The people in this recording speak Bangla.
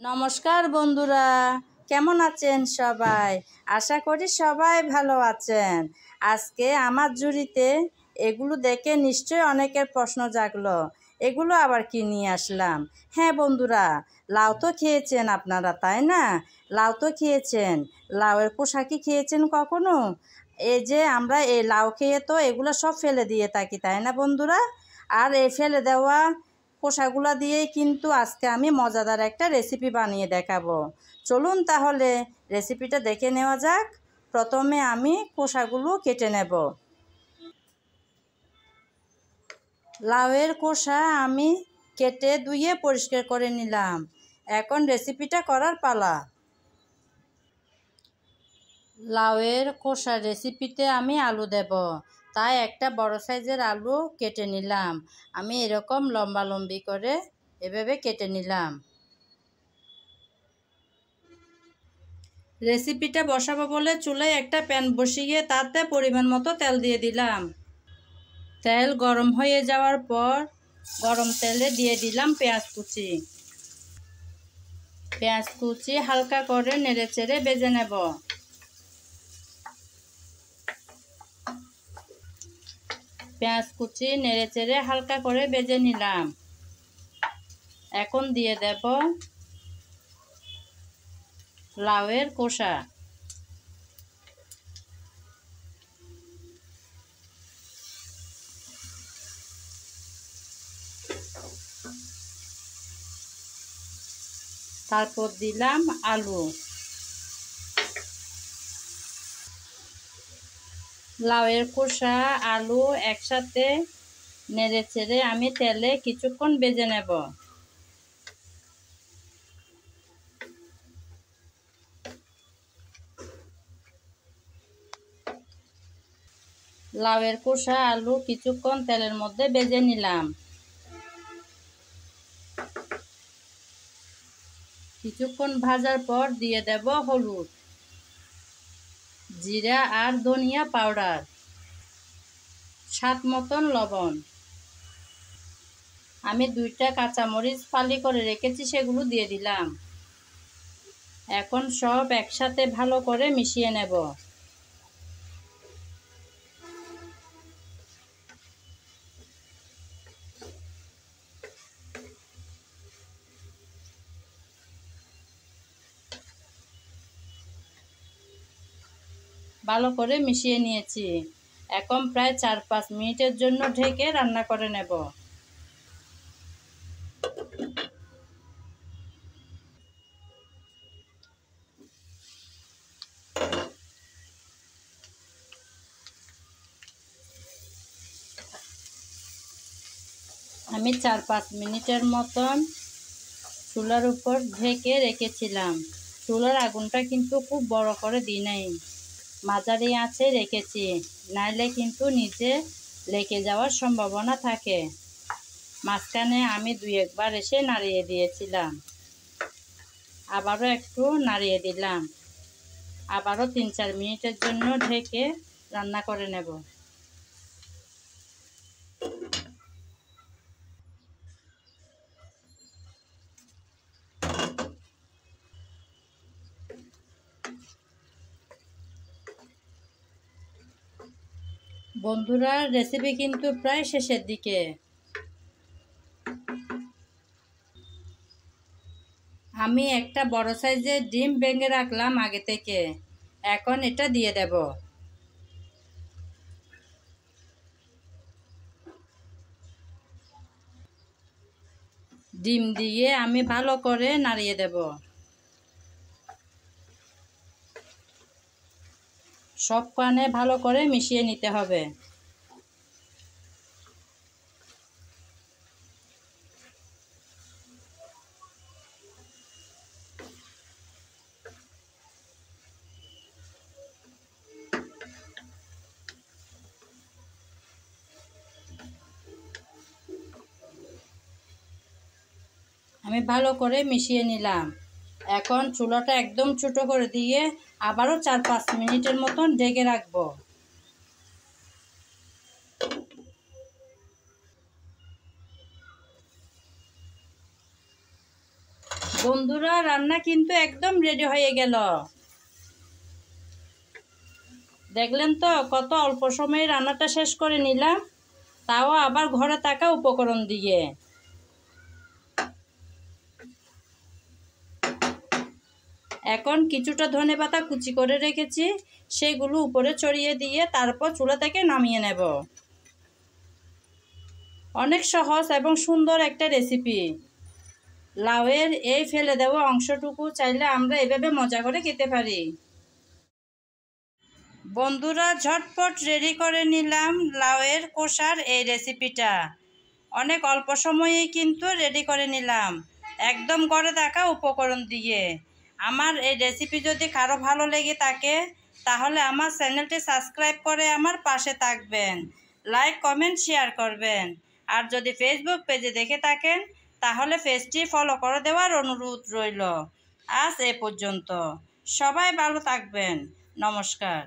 নমস্কার বন্ধুরা, কেমন আছেন সবাই? আশা করি সবাই ভালো আছেন। আজকে আমার ঝুড়িতে এগুলো দেখে নিশ্চয়ই অনেকের প্রশ্ন জাগলো, এগুলো আবার কি নিয়ে আসলাম। হ্যাঁ বন্ধুরা, লাউ তো খেয়েছেন আপনারা, তাই না? লাউ তো খেয়েছেন, লাউয়ের খোসা কি খেয়েছেন কখনো? এই যে আমরা এই লাউ খেয়ে তো এগুলো সব ফেলে দিয়ে থাকি, তাই না বন্ধুরা? আর এই ফেলে দেওয়া খোসাগুলো দিয়েই কিন্তু আজকে আমি মজাদার একটা রেসিপি বানিয়ে দেখাবো। চলুন তাহলে রেসিপিটা দেখে নেওয়া যাক। প্রথমে আমি খোসাগুলো কেটে নেব। লাউয়ের খোসা আমি কেটে ধুয়ে পরিষ্কার করে নিলাম। এখন রেসিপিটা করার পালা। লাউয়ের খোসা রেসিপিতে আমি আলু দেব, তাই একটা বড় সাইজের আলু কেটে নিলাম। আমি এরকম লম্বা লম্বি করে এভাবে কেটে নিলাম। রেসিপিটা বসাবো বলে চুলায় একটা প্যান বসিয়ে তাতে পরিমাণ মতো তেল দিয়ে দিলাম। তেল গরম হয়ে যাওয়ার পর গরম তেলে দিয়ে দিলাম পেঁয়াজ কুচি। পেঁয়াজ কুচি হালকা করে নেড়ে চেড়ে ভেজে নেব। পেঁয়াজ কুচি নেড়ে চেড়ে হালকা করে ভেজে নিলাম। এখন দিয়ে দেব লাউয়ের খোসা। তারপর দিলাম আলু। লাউয়ের খোসা আলু একসাথে নেড়ে চেড়ে আমি তেলে কিছুক্ষণ ভেজে নেব। লাউয়ের খোসা আলু কিছুক্ষণ তেলের মধ্যে ভেজে নিলাম। কিছুক্ষণ ভাজার পর দিয়ে দেব হলুদ, জিরা আর ধনিয়া পাউডার, স্বাদ মতন লবণ। আমি 2টা কাঁচামরিচ ফালি করে রেখেছি, সেগুলো দিয়ে দিলাম। এখন সব একসাথে ভালো করে মিশিয়ে নেব। ভালো করে মিশিয়ে নিয়েছি। এখন প্রায় 4-5 মিনিটের জন্য ঢেকে রান্না করে নেব। আমি 4-5 মিনিটের মতন চুলার উপর ঢেকে রেখেছিলাম। চুলার আগুনটা কিন্তু খুব বড় করে দিই নাই, মাঝারি আঁচে রেখেছি, নাইলে কিন্তু নিচে লেগে যাওয়ার সম্ভাবনা থাকে। মাঝখানে আমি 2-1 বার এসে নাড়িয়ে দিয়েছিলাম, আবারও একটু নাড়িয়ে দিলাম। আবারও 3-4 মিনিটের জন্য ঢেকে রান্না করে নেব। বন্ধুরা, রেসিপি কিন্তু প্রায় শেষের দিকে। আমি একটা বড় সাইজের ডিম ভেঙে রাখলাম আগে থেকে, এখন এটা দিয়ে দেব। ডিম দিয়ে আমি ভালো করে নাড়িয়ে দেব। সব পানে ভালো করে মিশিয়ে নিতে হবে। আমি ভালো করে মিশিয়ে নিলাম। এখন চুলাটা একদম ছোটো করে দিয়ে আবারও 4-5 মিনিটের মতন ঢেকে রাখবো। বন্ধুরা, রান্না কিন্তু একদম রেডি হয়ে গেল। দেখলেন তো কত অল্প সময়ে রান্নাটা শেষ করে নিলাম, তাও আবার ঘরে থাকা উপকরণ দিয়ে। এখন কিছুটা ধনেপাতা কুচি করে রেখেছি, সেগুলো উপরে ছড়িয়ে দিয়ে তারপর চুলা থেকে নামিয়ে নেব। অনেক সহজ এবং সুন্দর একটা রেসিপি। লাউয়ের এই ফেলে দেওয়া অংশটুকু চাইলে আমরা এভাবে মজা করে খেতে পারি। বন্ধুরা, ঝটপট রেডি করে নিলাম লাউয়ের কোষার এই রেসিপিটা। অনেক অল্প সময়েই কিন্তু রেডি করে নিলাম, একদম ঘরে থাকা উপকরণ দিয়ে। আমার এই রেসিপি যদি কারো ভালো লেগে থাকে তাহলে আমার চ্যানেলটি সাবস্ক্রাইব করে আমার পাশে থাকবেন, লাইক কমেন্ট শেয়ার করবেন। আর যদি ফেসবুক পেজে দেখে থাকেন তাহলে পেজটি ফলো করে দেওয়ার অনুরোধ রইল। আজ এ পর্যন্ত, সবাই ভালো থাকবেন। নমস্কার।